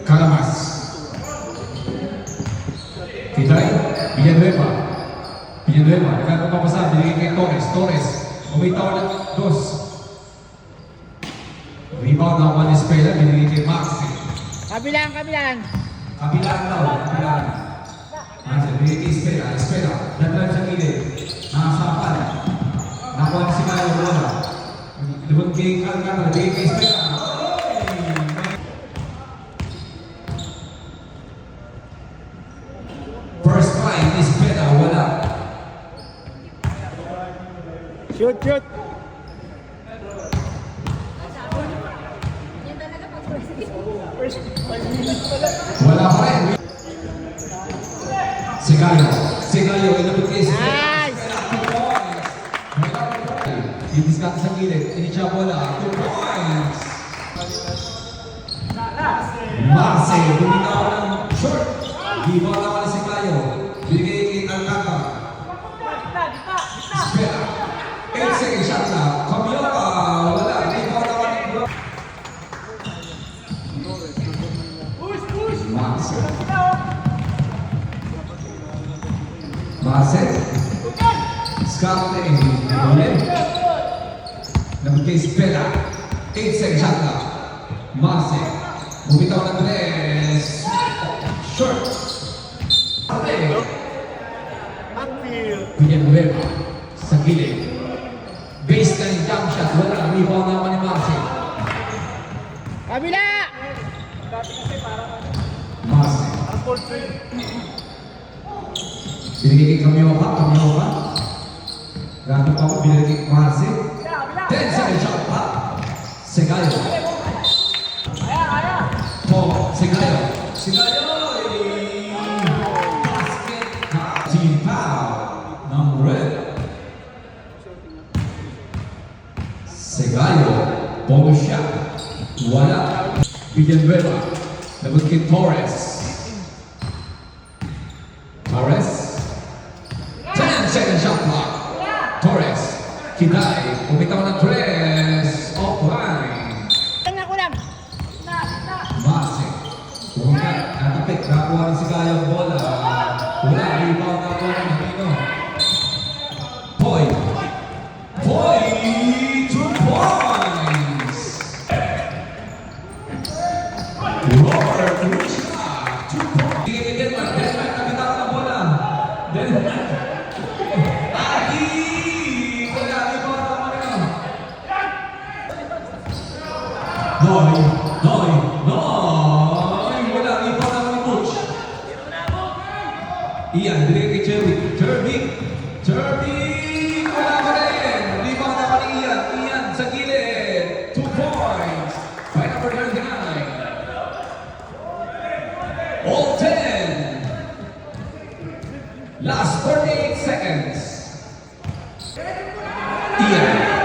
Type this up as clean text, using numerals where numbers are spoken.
Calamas. Kitay, Villanueva. Villanueva, nagkakapapasa, binigay kay Torres. Torres, umitaw ng dos. Rebound na Juan Espela, binigay kay Maxi. Kabilang. Kabilaan daw, kabilaan. Maxi, binigay kay Espela. Espela, dadlan sa gilid. Nakasapan. Nakuha si Kaya Wala. Lumag kay Calcata, binigay kay Espela. First try, Espela, wala. Shoot. Wala pa rin. Sigayo, inabot kay Espela. Nice! Didiscount sa gilid, inicha bola, 2 points! Marce, bumitaw ng short. Di bola wala si Kayo. Binigay kay Alcata. Espera. 8 seconds shot na. Camioca, wala. Di bola wala ni Bro. Marce. Scouting. Ulit. Namun kay Espela. 8 seconds shot na. Marce. Bumitaw ng 3. Short. Villanueva sa gilid. Baseline jump shot. Wala. Rebound naman ni Marce. Kabila! Marce. Binigay kay Camioca. Gato pa ako. Binigay kay Marce. 10 second shot pa. Segayo. Segayo. Basket. Team foul. Number 8. Segayo. Bonus shot. Wala. Villanueva. Namun kay Torres. 10 second shot clock. Torres. Kitay. Pumitaw ng 3. Offline. Kulang. Marce. Pumunta. Natapik. Nakuha rin si Gayo ang bola. Wala. Rebound na bola ng Pino. Boy. 2 points. Robert Lucia. 2 points. Denmark. Nakita ko ng bola. Denmark. Wala. Rebound na bola. Noy. Wala. Rebound na coach. Ian, binigay kay Jervik. Wala pa rin. Rebound na ni Ian. Ian sa gilid. 2 points. By number 39. All 10. Last 48 seconds. Ian.